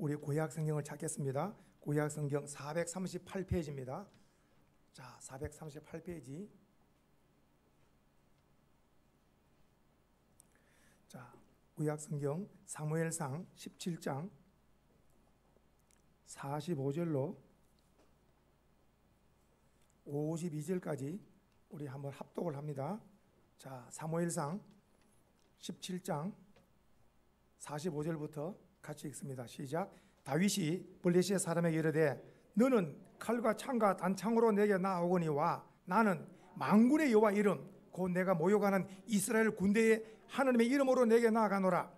우리 구약 성경을 찾겠습니다. 구약 성경 438페이지입니다. 자, 438페이지. 자, 구약 성경 사무엘상 17장 45절로 52절까지 우리 한번 합독을 합니다. 자, 사무엘상 17장 45절부터 같이 읽습니다. 시작. 다윗이 블레셋 사람에게 이르되 너는 칼과 창과 단창으로 내게 나오거니와 나는 만군의 여호와 이름 곧 내가 모욕하는 이스라엘 군대의 하나님의 이름으로 내게 나아가노라.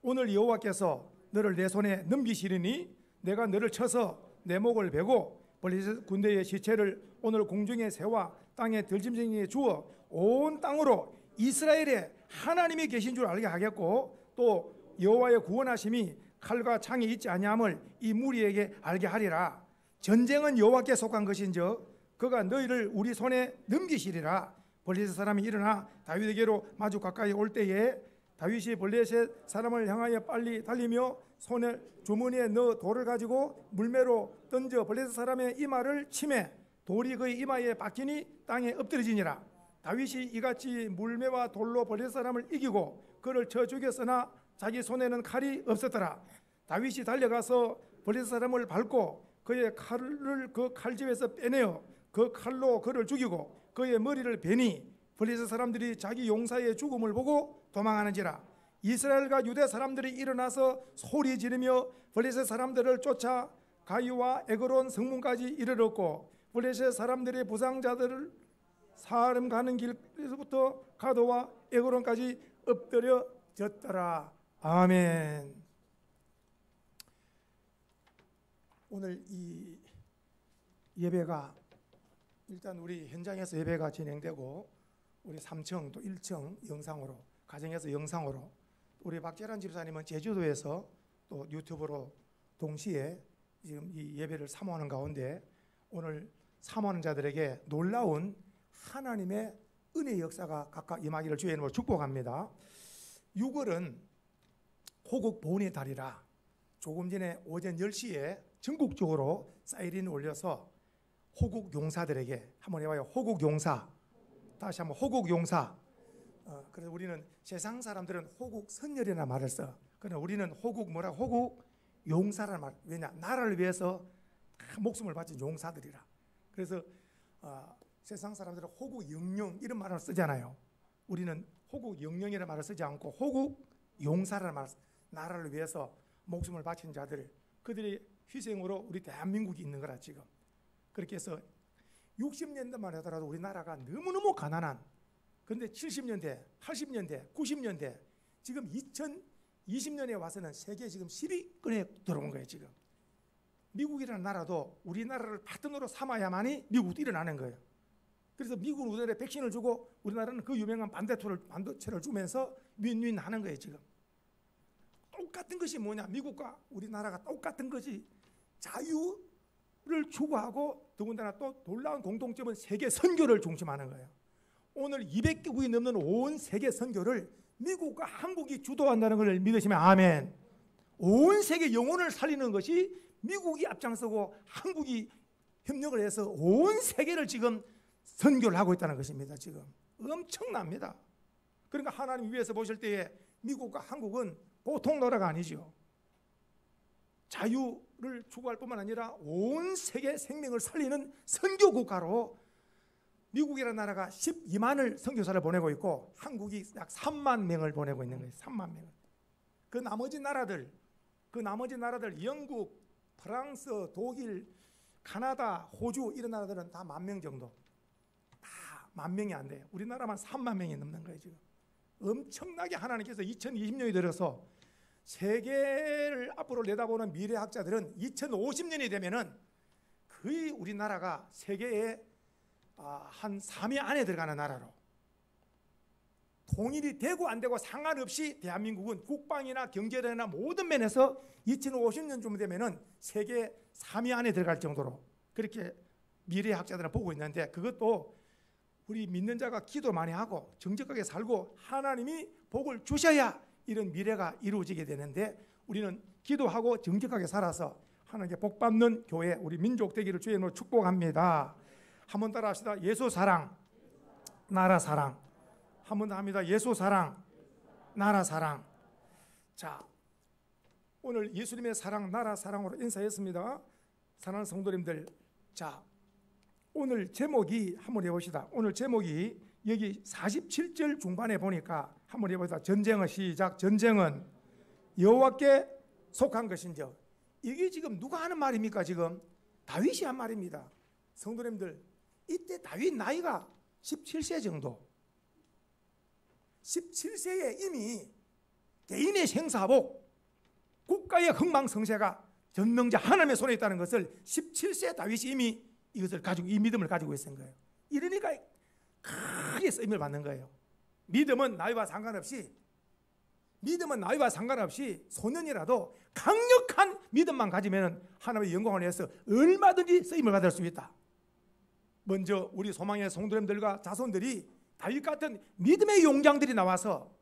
오늘 여호와께서 너를 내 손에 넘기시리니 내가 너를 쳐서 내 목을 베고 블레셋 군대의 시체를 오늘 공중의 새와 땅의 들짐승에게 주어 온 땅으로 이스라엘에 하나님이 계신 줄 알게 하겠고 또 여호와의 구원하심이 칼과 창이 있지 아니함을 이 무리에게 알게 하리라. 전쟁은 여호와께 속한 것인즉 그가 너희를 우리 손에 넘기시리라. 블레셋 사람이 일어나 다윗에게로 마주 가까이 올 때에 다윗이 블레셋 사람을 향하여 빨리 달리며 손에 주머니에 넣어 돌을 가지고 물매로 던져 블레셋 사람의 이마를 치매 돌이 그의 이마에 박히니 땅에 엎드러지니라. 다윗이 이같이 물매와 돌로 블레셋 사람을 이기고 그를 쳐 죽였으나 자기 손에는 칼이 없었더라. 다윗이 달려가서 블레셋 사람을 밟고 그의 칼을 그 칼집에서 빼내어 그 칼로 그를 죽이고 그의 머리를 베니 블레셋 사람들이 자기 용사의 죽음을 보고 도망하는지라. 이스라엘과 유대 사람들이 일어나서 소리 지르며 블레셋 사람들을 쫓아 가이와 에그론 성문까지 이르렀고 블레셋 사람들의 부상자들을 사람 가는 길에서부터 가도와 에그론까지 엎드려졌더라. 아멘. 오늘 이 예배가 일단 우리 현장에서 예배가 진행되고 우리 3층 또 1층 영상으로 가정에서 영상으로 우리 박재란 집사님은 제주도에서 또 유튜브로 동시에 지금 이 예배를 사모하는 가운데 오늘 사모하는 자들에게 놀라운 하나님의 은혜의 역사가 각각 임하기를 주의 이름으로 축복합니다. 6월은 호국 보훈의 달이라 조금 전에 오전 10시에 전국적으로 사이렌을 올려서 호국 용사들에게 한번 해봐요. 호국 용사. 다시 한번 호국 용사. 그래서 우리는 세상 사람들은 호국 선열이라는 말을 써. 그러나 우리는 호국 뭐라? 호국 용사라는 말. 왜냐? 나라를 위해서 다 목숨을 바친 용사들이라. 그래서 세상 사람들은 호국 영령 이런 말을 쓰잖아요. 우리는 호국 영령이라는 말을 쓰지 않고 호국 용사라는 말을 나라를 위해서 목숨을 바친 자들 그들의 희생으로 우리 대한민국이 있는 거라 지금. 그렇게 해서 60년대만 하더라도 우리나라가 너무너무 가난한 그런데 70년대, 80년대, 90년대 지금 2020년에 와서는 세계 지금 10위권에 들어온 거예요 지금. 미국이라는 나라도 우리나라를 파트너로 삼아야만이 미국도 일어나는 거예요. 그래서 미국은 우리나라에 백신을 주고 우리나라는 그 유명한 반도체를 주면서 윈윈 하는 거예요 지금. 똑같은 것이 뭐냐? 미국과 우리나라가 똑같은 것이 자유를 추구하고 더군다나 또 놀라운 공통점은 세계 선교를 중심하는 거예요. 오늘 200개국이 넘는 온 세계 선교를 미국과 한국이 주도한다는 것을 믿으시면 아멘. 온 세계 영혼을 살리는 것이 미국이 앞장서고 한국이 협력을 해서 온 세계를 지금 선교를 하고 있다는 것입니다. 지금 엄청납니다. 그러니까 하나님 위에서 보실 때에 미국과 한국은 보통 나라가 아니죠. 자유를 추구할 뿐만 아니라 온 세계 생명을 살리는 선교 국가로 미국이라는 나라가 12만을 선교사를 보내고 있고 한국이 약 3만 명을 보내고 있는 거예요. 3만 명을. 그 나머지 나라들 영국, 프랑스, 독일, 카나다, 호주 이런 나라들은 다 10,000명 정도. 다 10,000명이 안 돼요. 우리나라만 3만 명이 넘는 거예요 지금. 엄청나게 하나님께서 2020년이 들어서 세계를 앞으로 내다보는 미래학자들은 2050년이 되면은 거의 우리나라가 세계의 한 3위 안에 들어가는 나라로 통일이 되고 안 되고 상관없이 대한민국은 국방이나 경제나 모든 면에서 2050년쯤 되면은 세계 3위 안에 들어갈 정도로 그렇게 미래학자들은 보고 있는데 그것도 우리 믿는 자가 기도 많이 하고 정직하게 살고 하나님이 복을 주셔야 이런 미래가 이루어지게 되는데 우리는 기도하고 정직하게 살아서 하나님께 복받는 교회, 우리 민족 되기를 주의 이름으로 축복합니다. 한번 따라 합시다. 예수 사랑, 나라 사랑. 한번 더 합니다. 예수 사랑, 나라 사랑. 자, 오늘 예수님의 사랑, 나라 사랑으로 인사했습니다. 사랑하는 성도님들, 자, 오늘 제목이 한번 해봅시다. 오늘 제목이 여기 47절 중반에 보니까 한번 해봅시다. 전쟁은 시작. 전쟁은 여호와께 속한 것인즉. 이게 지금 누가 하는 말입니까? 지금 다윗이 한 말입니다. 성도님들, 이때 다윗 나이가 17세 정도. 17세에 이미 개인의 생사복, 국가의 흥망성쇠가 전능자 하나님의 손에 있다는 것을 17세 다윗이 이미 이것을 가지고, 이 믿음을 가지고 있는 거예요. 이러니까 크게 쓰임을 받는 거예요. 믿음은 나이와 상관없이 소년이라도 강력한 믿음만 가지면 하나님의 영광을 위해서 얼마든지 쓰임을 받을 수 있다. 먼저 우리 소망의 성도님들과 자손들이 다윗 같은 믿음의 용장들이 나와서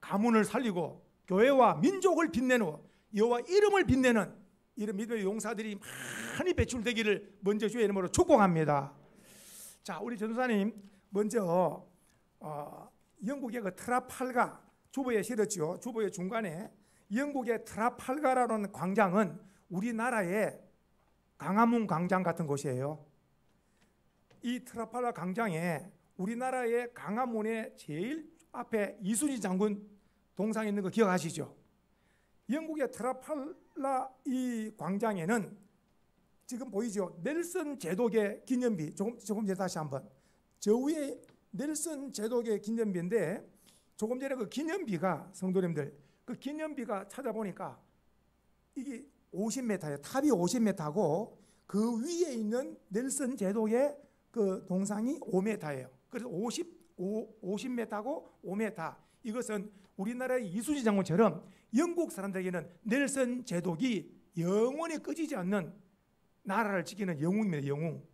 가문을 살리고 교회와 민족을 빛내는, 여호와 이름을 빛내는 이런 믿음의 용사들이 많이 배출되기를 먼저 주의 이름으로 축복합니다. 자, 우리 전도사님 먼저 영국의 그 트라팔가 주보에 실었죠. 주보의 중간에 영국의 트라팔가라는 광장은 우리나라의 광화문 광장 같은 곳이에요. 이 트라팔가 광장에 우리나라의 광화문의 제일 앞에 이순신 장군 동상 있는 거 기억하시죠? 영국의 트라팔가 이 광장에는 지금 보이죠? 넬슨 제독의 기념비, 조금 전에 다시 한번, 저 위에 넬슨 제독의 기념비인데, 조금 전에 그 기념비가, 성도님들, 그 기념비가 찾아보니까 이게 50m예요. 탑이 50m고 그 위에 있는 넬슨 제독의 그 동상이 5m예요. 그래서 50m고 5m. 이것은 우리나라의 이순신 장군처럼 영국 사람들에게는 넬슨 제독이 영원히 꺼지지 않는 나라를 지키는 영웅입니다. 영웅.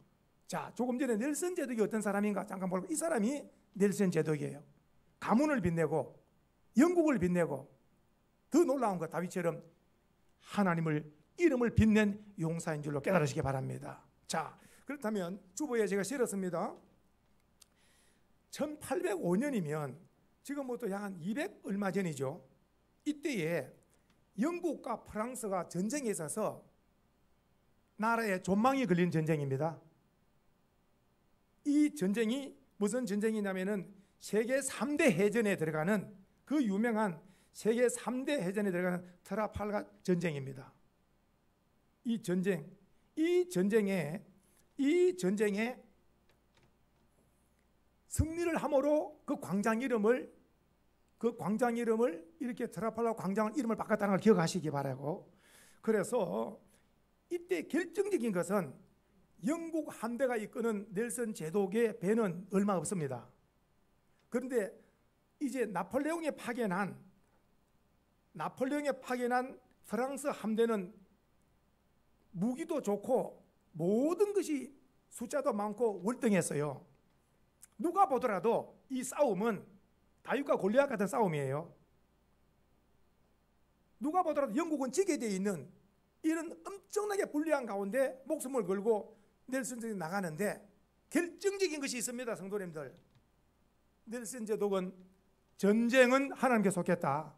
자, 조금 전에 넬슨 제독이 어떤 사람인가 잠깐 볼까요? 이 사람이 넬슨 제독이에요. 가문을 빛내고 영국을 빛내고, 더 놀라운 것, 다윗처럼 하나님을 이름을 빛낸 용사인 줄로 깨달으시기 바랍니다. 자, 그렇다면 주보에 제가 실었습니다. 1805년이면 지금부터 약 한 200 얼마 전이죠. 이때에 영국과 프랑스가 전쟁에 있어서 나라에 존망이 걸린 전쟁입니다. 이 전쟁이 무슨 전쟁이냐면은 세계 3대 해전에 들어가는 그 유명한 세계 3대 해전에 들어가는 트라팔가 전쟁입니다. 이 전쟁에 승리를 함으로 그 광장 이름을 이렇게 트라팔가 광장 이름을 바꿨다는 걸 기억하시기 바라고. 그래서 이때 결정적인 것은 영국 함대가 이끄는 넬슨 제독의 배는 얼마 없습니다. 그런데 이제 나폴레옹에 파견한 프랑스 함대는 무기도 좋고 모든 것이 숫자도 많고 월등했어요. 누가 보더라도 이 싸움은 다윗과 골리앗 같은 싸움이에요. 누가 보더라도 영국은 지게 되어 있는 이런 엄청나게 불리한 가운데 목숨을 걸고 넬슨 제독이 나가는데 결정적인 것이 있습니다. 성도님들, 넬슨 제독은 전쟁은 하나님께 속했다.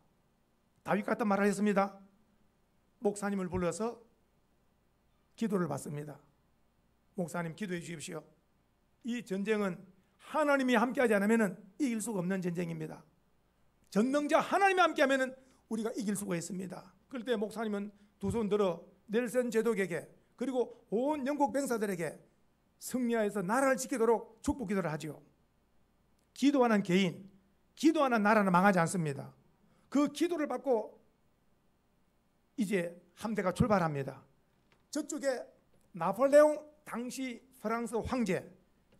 다윗 같은 말을 했습니다. 목사님을 불러서 기도를 받습니다. 목사님 기도해 주십시오. 이 전쟁은 하나님이 함께하지 않으면 이길 수가 없는 전쟁입니다. 전능자 하나님이 함께하면 우리가 이길 수가 있습니다. 그럴 때 목사님은 두 손 들어 넬슨 제독에게 그리고 온 영국 병사들에게 승리하여서 나라를 지키도록 축복 기도를 하죠. 기도하는 개인, 기도하는 나라는 망하지 않습니다. 그 기도를 받고 이제 함대가 출발합니다. 저쪽에 나폴레옹 당시 프랑스 황제,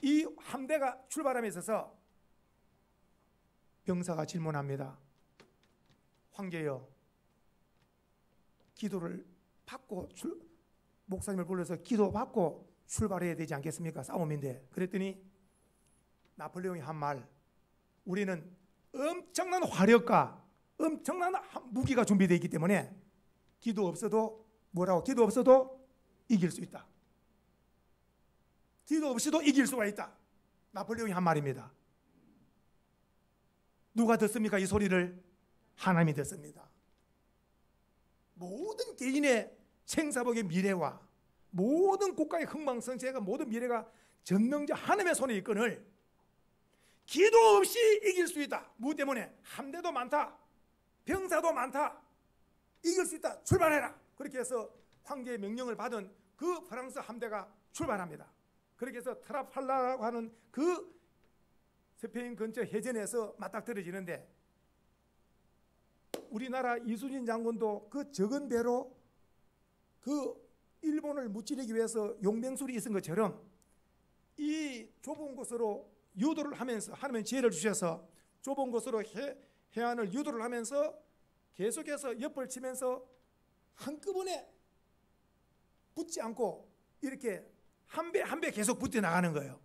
이 함대가 출발함에 있어서 병사가 질문합니다. 황제여, 기도를 받고 목사님을 불러서 기도받고 출발해야 되지 않겠습니까? 싸움인데. 그랬더니 나폴레옹이 한 말, 우리는 엄청난 화력과 엄청난 무기가 준비되어 있기 때문에 기도 없어도 뭐라고? 기도 없어도 이길 수 있다. 기도 없이도 이길 수가 있다. 나폴레옹이 한 말입니다. 누가 듣습니까? 이 소리를 하나님이 듣습니다. 모든 개인의 생사복의 미래와 모든 국가의 흥망성쇠가 모든 미래가 전능자 하나님의 손에 있거늘 기도 없이 이길 수 있다. 무 때문에? 함대도 많다, 병사도 많다, 이길 수 있다. 출발해라. 그렇게 해서 황제의 명령을 받은 그 프랑스 함대가 출발합니다. 그렇게 해서 트라팔라라고 하는 그 스페인 근처 해전에서 맞닥뜨려지는데, 우리나라 이순신 장군도 그 적은 배로 그 일본을 무찌르기 위해서 용병술이 있은 것처럼 이 좁은 곳으로 유도를 하면서, 하나님의 지혜를 주셔서 좁은 곳으로 해안을 유도를 하면서 계속해서 옆을 치면서 한꺼번에 붙지 않고 이렇게 한 배 한 배 계속 붙어 나가는 거예요.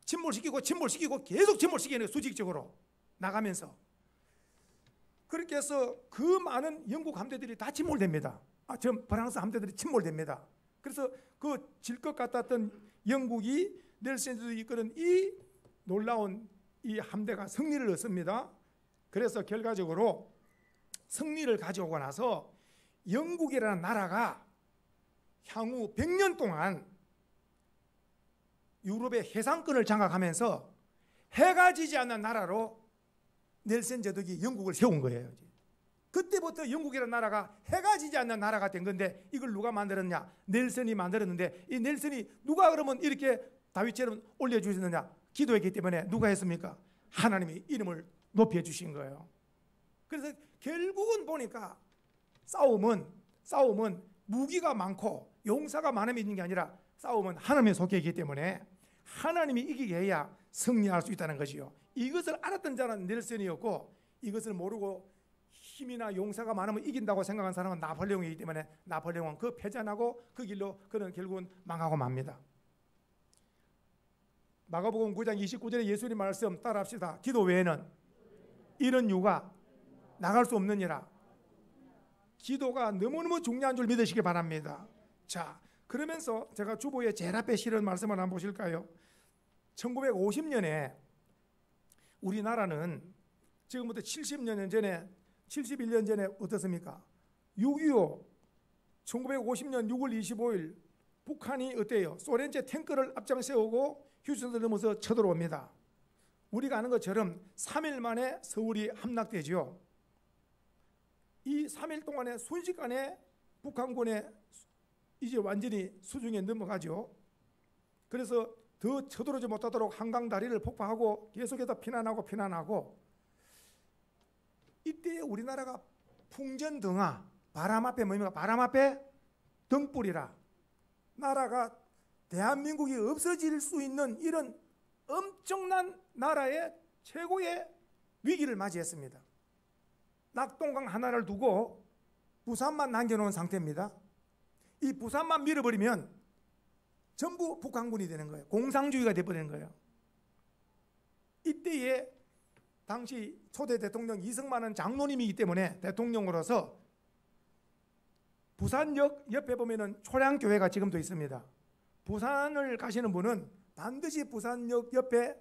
침몰시키고 계속 침몰시키는 거예요. 수직적으로 나가면서. 그렇게 해서 그 많은 영국 함대들이 다 침몰됩니다. 전 프랑스 함대들이 침몰됩니다. 그래서 그 질 것 같았던 영국이 넬슨도 이끄는 이 놀라운 이 함대가 승리를 얻습니다. 그래서 결과적으로 승리를 가져오고 나서 영국이라는 나라가 향후 100년 동안 유럽의 해상권을 장악하면서 해가 지지 않는 나라로 넬슨 제독이 영국을 세운 거예요. 그때부터 영국이라는 나라가 해가 지지 않는 나라가 된 건데, 이걸 누가 만들었냐? 넬슨이 만들었는데, 이 넬슨이 누가 그러면 이렇게 다윗처럼 올려주셨느냐? 기도했기 때문에. 누가 했습니까? 하나님이 이름을 높여주신 거예요. 그래서 결국은 보니까 싸움은 무기가 많고 용사가 많으면 있는 게 아니라 싸움은 하나님의 속에 있기 때문에 하나님이 이기게 해야 승리할 수 있다는 것이요. 이것을 알았던 자는 넬슨이었고, 이것을 모르고 힘이나 용사가 많으면 이긴다고 생각한 사람은 나폴레옹이기 때문에 나폴레옹은 그 패전하고 그 길로 그는 결국은 망하고 맙니다. 마가복음 9장 29절에 예수님 말씀 따라합시다. 기도 외에는 이런 유가 나갈 수 없느니라. 기도가 너무너무 중요한 줄 믿으시기 바랍니다. 자, 그러면서 제가 주보에 제일 앞에 실은 말씀을 한번 보실까요? 1950년에 우리나라는 지금부터 70년 전에 71년 전에 어떻습니까? 6.25 1950년 6월 25일 북한이 어때요? 소련제 탱크를 앞장 세우고 휴전선을 넘어서 쳐들어옵니다. 우리가 아는 것처럼 3일 만에 서울이 함락되죠. 이 3일 동안에 순식간에 북한군의 이제 완전히 수중에 넘어가죠. 그래서 더 쳐들어오지 못하도록 한강 다리를 폭파하고 계속해서 피난하고 이때 우리나라가 풍전등화, 바람 앞에 뭡니까? 바람 앞에 등불이라. 나라가 대한민국이 없어질 수 있는 이런 엄청난 나라의 최고의 위기를 맞이했습니다. 낙동강 하나를 두고 부산만 남겨놓은 상태입니다. 이 부산만 밀어버리면 전부 북한군이 되는 거예요. 공산주의가 되어버리는 거예요. 이때에 당시 초대 대통령 이승만은 장로님이기 때문에 대통령으로서 부산역 옆에 보면은 초량교회가 지금도 있습니다. 부산을 가시는 분은 반드시 부산역 옆에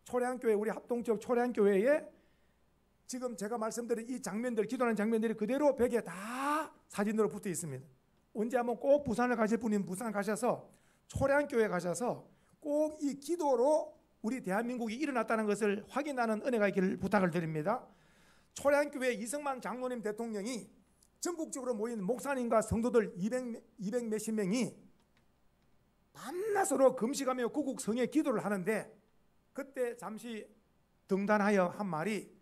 초량교회, 우리 합동지역 초량교회에 지금 제가 말씀드린 이 장면들, 기도하는 장면들이 그대로 벽에 다 사진으로 붙어 있습니다. 언제 한번 꼭 부산을 가실 분이면 부산 가셔서 초량교회 가셔서 꼭 이 기도로 우리 대한민국이 일어났다는 것을 확인하는 은혜가 있기를 부탁을 드립니다. 초량교회 이승만 장로님 대통령이 전국적으로 모인 목사님과 성도들 200 몇십 명이 밤낮으로 금식하며 구국성에 기도를 하는데, 그때 잠시 등단하여 한 말이,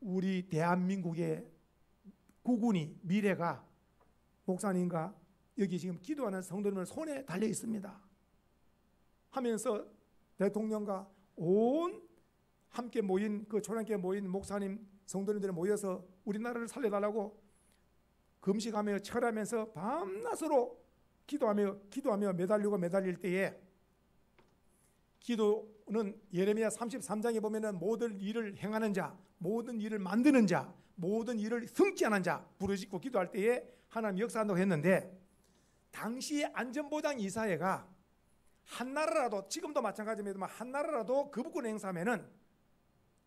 우리 대한민국의 국운이, 미래가 목사님과 여기 지금 기도하는 성도님을 손에 달려 있습니다 하면서 대통령과 온 함께 모인 그 초량교회 모인 목사님 성도님들이 모여서 우리나라를 살려달라고 금식하며 철하면서 밤낮으로 기도하며 매달릴 때에, 기도는 예레미야 33장에 보면은 모든 일을 행하는 자, 모든 일을 만드는 자, 모든 일을 성취하는 자 부르짖고 기도할 때에 하나님 역사한다고 했는데, 당시 안전보장 이사회가 한 나라라도, 지금도 마찬가지입니다만 한 나라라도 거부권 행사하면은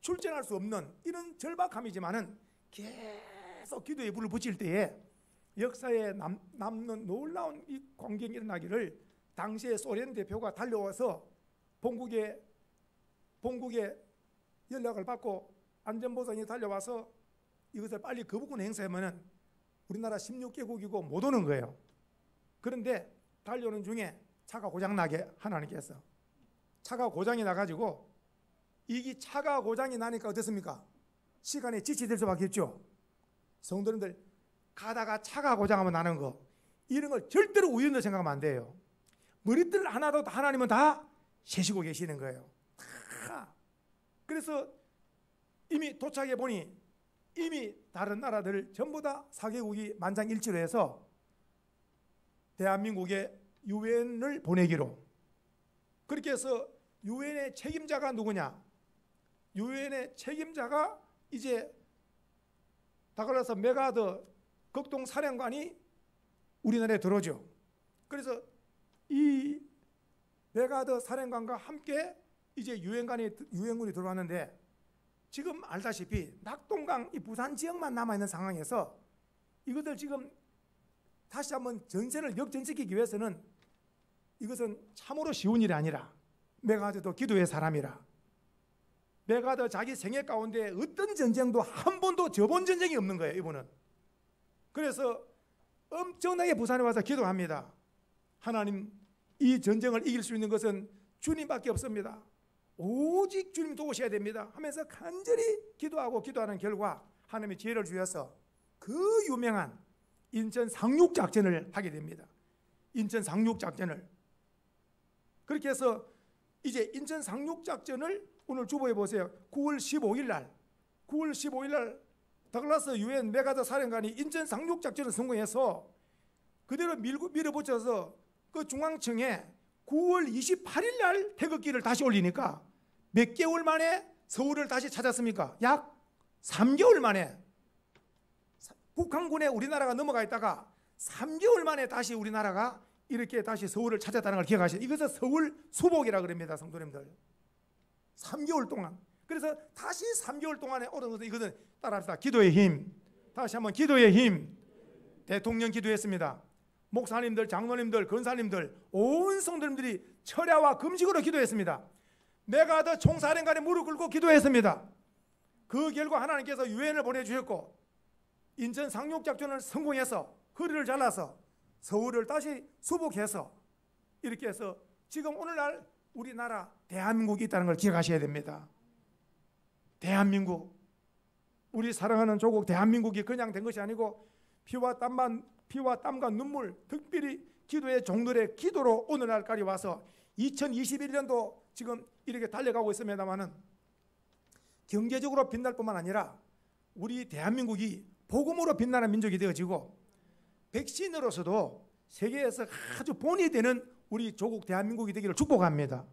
출전할 수 없는 이런 절박함이지만은 계속 기도의 불을 붙일 때에 역사에 남는 놀라운 이 광경이 일어나기를, 당시에 소련 대표가 달려와서 본국에 연락을 받고 안전보장이 달려와서 이것을 빨리 거부권 행사하면은 우리나라 16개국이고 못 오는 거예요. 그런데 달려오는 중에 차가 고장나게 하나님께서, 차가 고장이 나가지고, 이 차가 고장이 나니까 어떻습니까? 시간에 지체될 수밖에 없죠. 성도님들, 가다가 차가 고장하면 나는 거, 이런 걸 절대로 우연으로 생각하면 안 돼요. 머리들 하나도 하나님은 다 세시고 계시는 거예요. 다. 그래서 이미 도착해 보니 이미 다른 나라들 전부 다 4개국이 만장일치로 해서 대한민국에 유엔을 보내기로, 그렇게 해서 유엔의 책임자가 누구냐? 유엔의 책임자가 이제 다글라스 메가더 극동 사령관이 우리나라에 들어오죠. 그래서 이 메가더 사령관과 함께 이제 유엔군이 들어왔는데, 지금 알다시피 낙동강 이 부산 지역만 남아있는 상황에서 이것들 지금 다시 한번 전세를 역전시키기 위해서는 이것은 참으로 쉬운 일이 아니라, 메가더도 기도의 사람이라, 메가더 자기 생애 가운데 어떤 전쟁도 한 번도 져본 전쟁이 없는 거예요, 이분은. 그래서 엄청나게 부산에 와서 기도합니다. 하나님, 이 전쟁을 이길 수 있는 것은 주님밖에 없습니다. 오직 주님 도우셔야 됩니다 하면서 간절히 기도하는 결과 하나님이 지혜를 주셔서 그 유명한 인천 상륙작전을 하게 됩니다. 인천 상륙작전을. 그렇게 해서 이제 인천 상륙작전을 오늘 주보에 보세요. 9월 15일 날 다글라스 유엔 메가더 사령관이 인천 상륙작전을 성공해서 그대로 밀어붙여서 그 중앙청에 9월 28일 날 태극기를 다시 올리니까 몇 개월 만에 서울을 다시 찾았습니까? 약 3개월 만에 북한군에 우리나라가 넘어가 있다가 3개월 만에 다시 우리나라가 이렇게 다시 서울을 찾았다는 걸 기억하시죠? 이것을 서울 수복이라 그럽니다, 성도님들. 3개월 동안. 그래서 다시 3개월 동안에 오는 것은, 이것은 따라합시다. 기도의 힘. 다시 한번 기도의 힘. 대통령 기도했습니다. 목사님들, 장로님들, 권사님들, 온 성도님들이 철야와 금식으로 기도했습니다. 메가더 총사령관이 무릎 꿇고 기도했습니다. 그 결과 하나님께서 유엔을 보내주셨고, 인천 상륙작전을 성공해서 허리를 잘라서 서울을 다시 수복해서 이렇게 해서 지금 오늘날 우리나라 대한민국이 있다는 걸 기억하셔야 됩니다. 대한민국, 우리 사랑하는 조국 대한민국이 그냥 된 것이 아니고 피와 땀과 눈물, 특별히 기도의 종들의 기도로 오늘날까지 와서 2021년도 지금 이렇게 달려가고 있습니다만은, 경제적으로 빛날 뿐만 아니라 우리 대한민국이 복음으로 빛나는 민족이 되어지고 백신으로서도 세계에서 아주 본이 되는 우리 조국 대한민국이 되기를 축복합니다.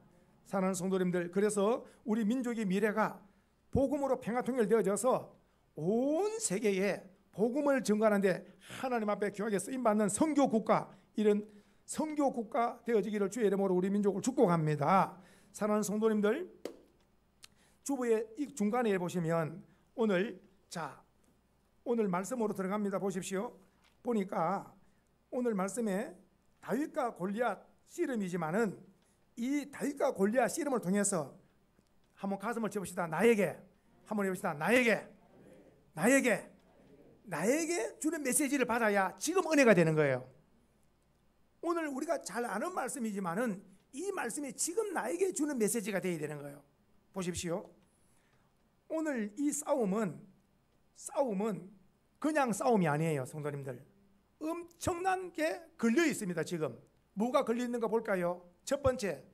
사랑하는 성도님들, 그래서 우리 민족의 미래가 복음으로 평화통일되어져서 온 세계에 복음을 전가하는데 하나님 앞에 귀하게 쓰임받는 선교국가, 이런 선교국가 되어지기를 주의 이름으로 우리 민족을 축복합니다. 사랑하는 성도님들, 주보의 이 중간에 보시면 오늘 말씀으로 들어갑니다. 보십시오. 보니까 오늘 말씀에 다윗과 골리앗 씨름이지만은 이 다윗과 골리앗 씨름을 통해서 한번 가슴을 쳐봅시다. 나에게 한번 해봅시다. 나에게 주는 메시지를 받아야 지금 은혜가 되는 거예요. 오늘 우리가 잘 아는 말씀이지만은 이 말씀이 지금 나에게 주는 메시지가 되어야 되는 거예요. 보십시오. 오늘 이 싸움은 그냥 싸움이 아니에요, 성도님들. 엄청난 게 걸려 있습니다. 지금 뭐가 걸려 있는가 볼까요? 첫 번째,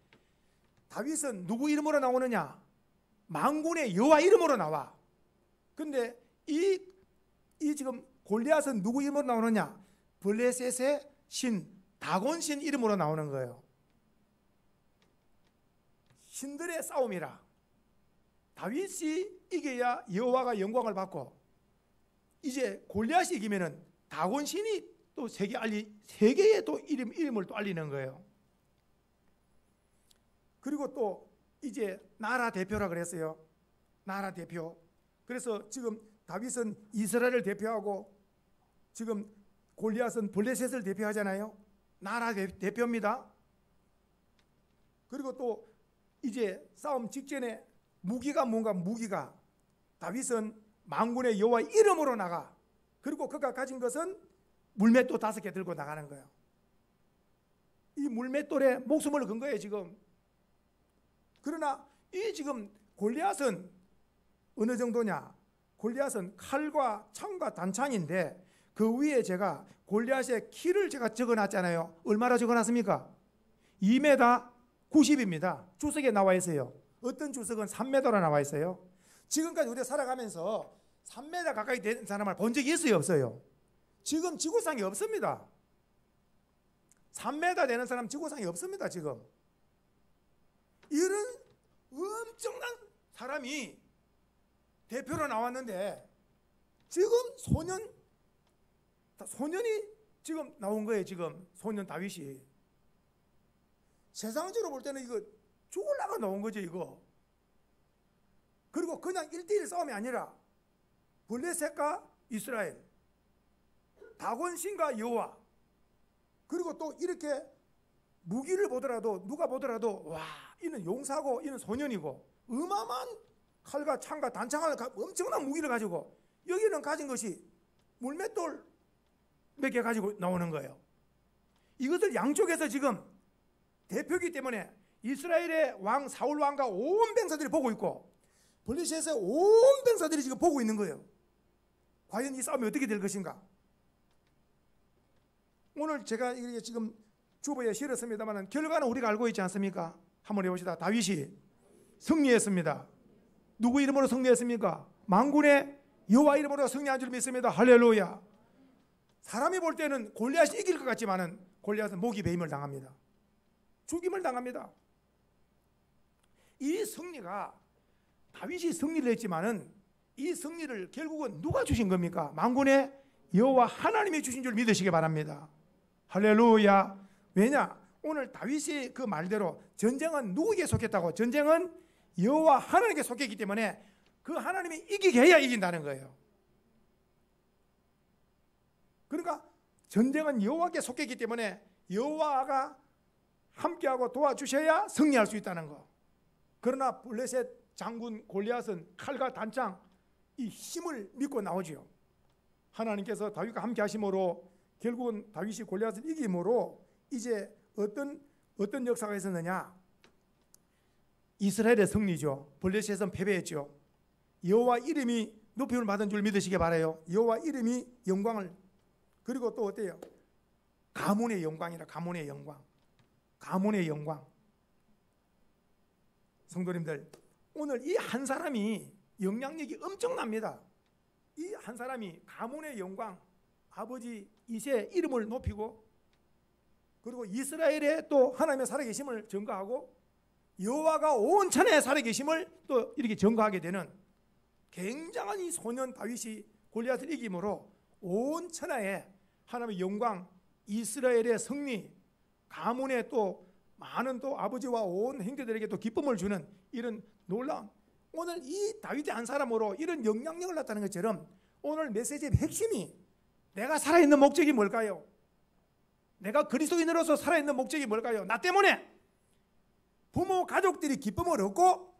다윗은 누구 이름으로 나오느냐? 만군의 여호와 이름으로 나와. 근데 이 지금 골리앗은 누구 이름으로 나오느냐? 블레셋의 신, 다곤신 이름으로 나오는 거예요. 신들의 싸움이라. 다윗이 이겨야 여호와가 영광을 받고, 이제 골리앗이 이기면은 다곤신이 또 세계에 또 이름을 또 알리는 거예요. 그리고 또 이제 나라 대표라 그랬어요. 나라 대표. 그래서 지금 다윗은 이스라엘을 대표하고 지금 골리앗은 블레셋을 대표하잖아요. 나라 대표입니다. 그리고 또 이제 싸움 직전에 무기가 뭔가 무기가 다윗은 만군의 여호와 이름으로 나가. 그리고 그가 가진 것은 물맷돌 5개 들고 나가는 거예요. 이 물맷돌에 목숨을 건 거예요 지금. 그러나 이 지금 골리앗은 어느 정도냐? 골리앗은 칼과 창과 단창인데 그 위에 제가 골리앗의 키를 제가 적어놨잖아요. 얼마나 적어놨습니까? 2m 90입니다. 주석에 나와 있어요. 어떤 주석은 3m로 나와 있어요. 지금까지 우리가 살아가면서 3m 가까이 된 사람을 본 적이 있어요, 없어요? 지금 지구상에 없습니다. 3m 되는 사람 지구상에 없습니다. 지금 이런 엄청난 사람이 대표로 나왔는데 지금 소년이 지금 나온 거예요. 지금 소년 다윗이. 세상적으로 볼 때는 이거 죽으려고 나온 거죠 이거. 그리고 그냥 1대1 싸움이 아니라 블레셋과 이스라엘, 다곤 신과 여호와, 그리고 또 이렇게 무기를 보더라도 누가 보더라도 와 이는 용사고 이는 소년이고 어마어마한 칼과 창과 단창을 엄청난 무기를 가지고 여기는 가진 것이 물맷돌 몇 개 가지고 나오는 거예요. 이것을 양쪽에서 지금 대표이기 때문에 이스라엘의 왕 사울 왕과 온 병사들이 보고 있고 블레셋의 온 병사들이 지금 보고 있는 거예요. 과연 이 싸움이 어떻게 될 것인가? 오늘 제가 이게 지금 주보에 실었습니다만 결과는 우리가 알고 있지 않습니까? 한번 해봅시다. 다윗이 승리했습니다. 누구 이름으로 승리했습니까? 만군의 여호와 이름으로 승리한 줄 믿습니다. 할렐루야. 사람이 볼 때는 골리앗이 이길 것 같지만은 골리앗은 목이 베임을 당합니다. 죽임을 당합니다. 이 승리가 다윗이 승리를 했지만은 이 승리를 결국은 누가 주신 겁니까? 만군의 여호와 하나님이 주신 줄 믿으시기 바랍니다. 할렐루야. 왜냐? 오늘 다윗이 그 말대로 전쟁은 누구에게 속했다고? 전쟁은 여호와 하나님께 속했기 때문에 그 하나님이 이기게 해야 이긴다는 거예요. 그러니까 전쟁은 여호와께 속했기 때문에 여호와가 함께하고 도와주셔야 승리할 수 있다는 거. 그러나 블레셋 장군 골리앗은 칼과 단창 이 힘을 믿고 나오지요. 하나님께서 다윗과 함께 하심으로 결국은 다윗이 골리앗을 이김으로 이제 어떤 역사가 있었느냐? 이스라엘의 승리죠. 블레셋은 패배했죠. 여호와 이름이 높임을 받은 줄 믿으시기 바라요. 여호와 이름이 영광을, 그리고 또 어때요? 가문의 영광이라. 가문의 영광. 가문의 영광. 성도님들, 오늘 이 한 사람이 영향력이 엄청납니다. 이 한 사람이 가문의 영광, 아버지 이새의 이름을 높이고, 그리고 이스라엘에 또 하나님의 살아계심을 증거하고 여호와가 온 천하에 살아계심을 또 이렇게 증거하게 되는 굉장한 이 소년 다윗이 골리앗을 이김으로 온 천하에 하나님의 영광, 이스라엘의 승리, 가문에 또 많은 또 아버지와 온 형제들에게 또 기쁨을 주는 이런 놀라운, 오늘 이 다윗의 한 사람으로 이런 영향력을 나타낸 것처럼 오늘 메시지의 핵심이 내가 살아있는 목적이 뭘까요? 내가 그리스도인으로서 살아있는 목적이 뭘까요? 나 때문에 부모 가족들이 기쁨을 얻고,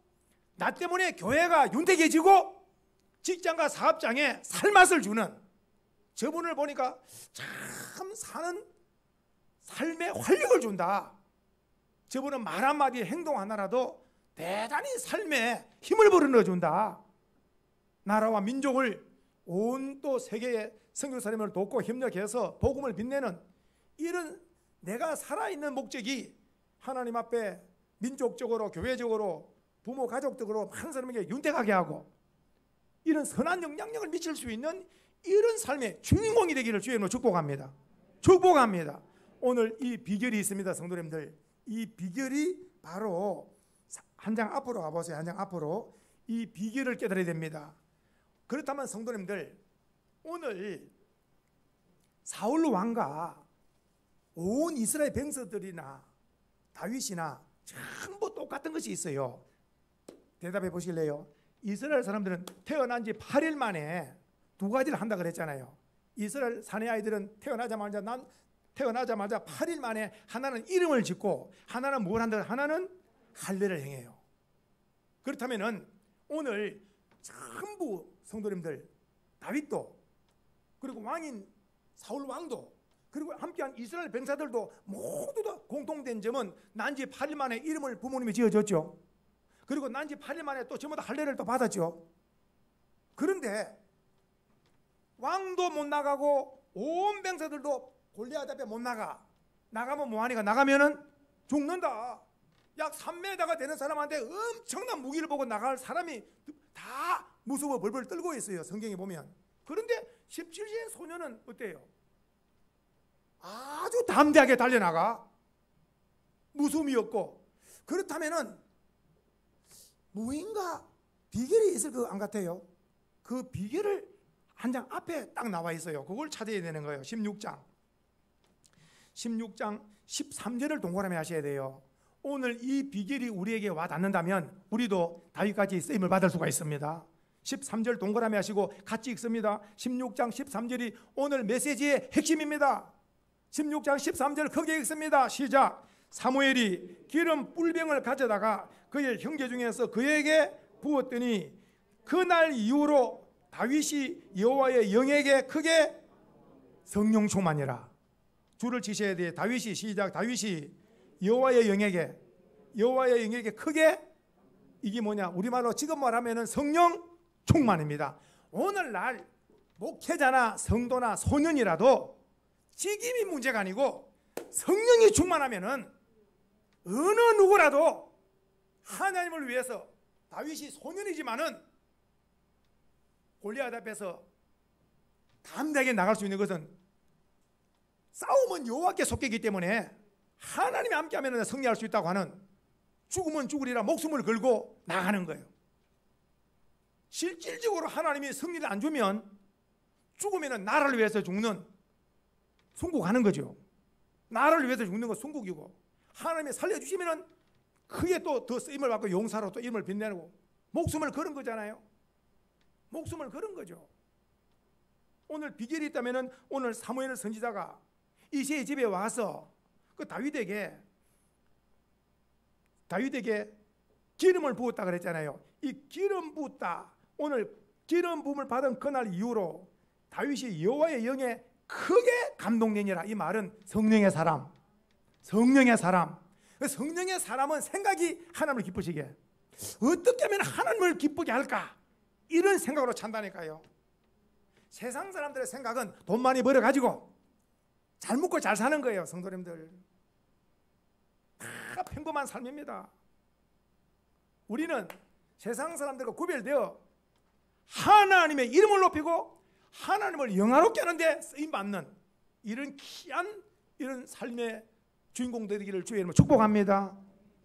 나 때문에 교회가 윤택해지고, 직장과 사업장에 살맛을 주는, 저분을 보니까 참 사는 삶에 활력을 준다. 저분은 말 한마디 행동 하나라도 대단히 삶에 힘을 불어넣어준다. 나라와 민족을 온 또 세계의 선교사님을 돕고 협력해서 복음을 빛내는 이런 내가 살아있는 목적이 하나님 앞에 민족적으로 교회적으로 부모 가족적으로 많은 사람에게 윤택하게 하고 이런 선한 영향력을 미칠 수 있는 이런 삶의 주인공이 되기를 주의 이름으로 축복합니다. 축복합니다. 오늘 이 비결이 있습니다. 성도님들, 이 비결이 바로 한 장 앞으로 가보세요. 한 장 앞으로. 이 비결을 깨달아야 됩니다. 그렇다면 성도님들, 오늘 사울 왕과 온 이스라엘 병사들이나 다윗이나 전부 똑같은 것이 있어요. 대답해 보실래요? 이스라엘 사람들은 태어난 지 8일 만에 두 가지를 한다 그랬잖아요. 이스라엘 사내 아이들은 태어나자마자 8일 만에 하나는 이름을 짓고 하나는 뭘 한다? 하나는 할례를 행해요. 그렇다면은 오늘 전부 성도님들, 다윗도 그리고 왕인 사울 왕도 그리고 함께한 이스라엘 병사들도 모두 다 공통된 점은 난지 8일 만에 이름을 부모님이 지어줬죠. 그리고 난지 8일 만에 또 전부 다 할례를 또 받았죠. 그런데 왕도 못 나가고 온 병사들도 골리앗 앞에 못 나가면 뭐하니까 나가면은 죽는다. 약 3m가 되는 사람한테 엄청난 무기를 보고 나갈 사람이 다 무서워 벌벌 떨고 있어요. 성경에 보면. 그런데 17세의 소녀는 어때요? 아주 담대하게 달려나가. 무서움이 없고. 그렇다면은 무인가 비결이 있을 것 안 같아요? 그 비결을 한 장 앞에 딱 나와 있어요. 그걸 찾아야 되는 거예요. 16장 13절을 동그라미 하셔야 돼요. 오늘 이 비결이 우리에게 와 닿는다면 우리도 다윗같이 쓰임을 받을 수가 있습니다. 13절 동그라미 하시고 같이 읽습니다. 16장 13절이 오늘 메시지의 핵심입니다. 16장 13절 크게 읽습니다. 시작. 사무엘이 기름 뿔병을 가져다가 그의 형제 중에서 그에게 부었더니 그날 이후로 다윗이 여호와의 영에게 크게 성령 충만이라. 줄을 치셔야 돼요. 다윗이 시작. 다윗이 여호와의 영에게 크게, 이게 뭐냐? 우리말로 지금 말하면은 성령 충만입니다. 오늘날 목회자나 성도나 소년이라도 직임이 문제가 아니고 성령이 충만하면은 어느 누구라도 하나님을 위해서, 다윗이 소년이지만은 골리앗 앞에서 담대하게 나갈 수 있는 것은 싸움은 여호와께 속했기 때문에 하나님이 함께하면 승리할 수 있다고 하는, 죽으면 죽으리라 목숨을 걸고 나가는 거예요. 실질적으로 하나님이 승리를 안 주면 죽으면 나라를 위해서 죽는, 순국하는 거죠. 나라를 위해서 죽는 건 순국이고, 하나님이 살려주시면 크게 또 더 쓰임을 받고 용사로 또 이름을 빛내고 목숨을 걸은 거잖아요. 목숨을 걸은 거죠. 오늘 비결이 있다면 오늘 사무엘 선지자가 이새의 집에 와서 그 다윗에게 기름을 부었다 그랬잖아요. 이 기름 부었다, 오늘 기름 부음을 받은 그날 이후로 다윗이 여호와의 영에 크게 감동되니라. 이 말은 성령의 사람. 성령의 사람은 생각이 하나님을 기쁘시게, 어떻게 하면 하나님을 기쁘게 할까, 이런 생각으로 찬다니까요. 세상 사람들의 생각은 돈 많이 벌어가지고 잘 먹고 잘 사는 거예요. 성도님들, 다 평범한 삶입니다. 우리는 세상 사람들과 구별되어 하나님의 이름을 높이고 하나님을 영화롭게 하는데 쓰임받는 이런 귀한 이런 삶의 주인공 되기를 주의 이름으로 축복합니다.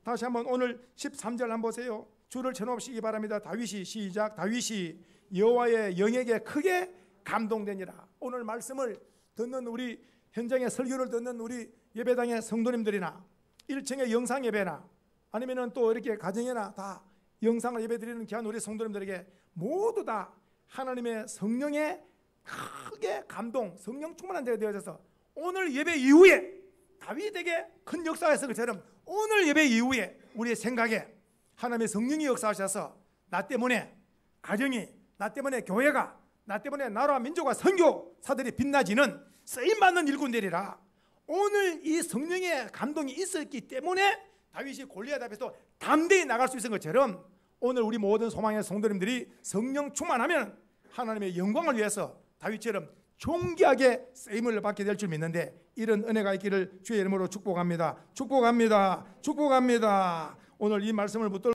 다시 한번 오늘 13절 한번 보세요. 줄을 쳐놓으시기 바랍니다. 다윗이 시작. 다윗이 여호와의 영에게 크게 감동되니라. 오늘 말씀을 듣는 우리 현장에 설교를 듣는 우리 예배당의 성도님들이나 1층의 영상 예배나 아니면은 또 이렇게 가정이나 다 영상을 예배드리는 귀한 우리 성도님들에게 모두 다 하나님의 성령에 크게 감동, 성령 충만한 자가 되어져서 오늘 예배 이후에 다윗에게 큰 역사가 있을 것처럼 오늘 예배 이후에 우리의 생각에 하나님의 성령이 역사하셔서 나 때문에 가정이, 나 때문에 교회가, 나 때문에 나라와 민족과 선교사들이 빛나지는 쓰임받는 일꾼들이라. 오늘 이 성령의 감동이 있었기 때문에 다윗이 골리앗 앞에서 담대히 나갈 수 있는 것처럼 오늘 우리 모든 소망의 성도님들이 성령 충만하면 하나님의 영광을 위해서 다윗처럼 존귀하게 쓰임을 받게 될 줄 믿는데, 이런 은혜가 있기를 주의 이름으로 축복합니다. 축복합니다. 축복합니다. 오늘 이 말씀을 붙들고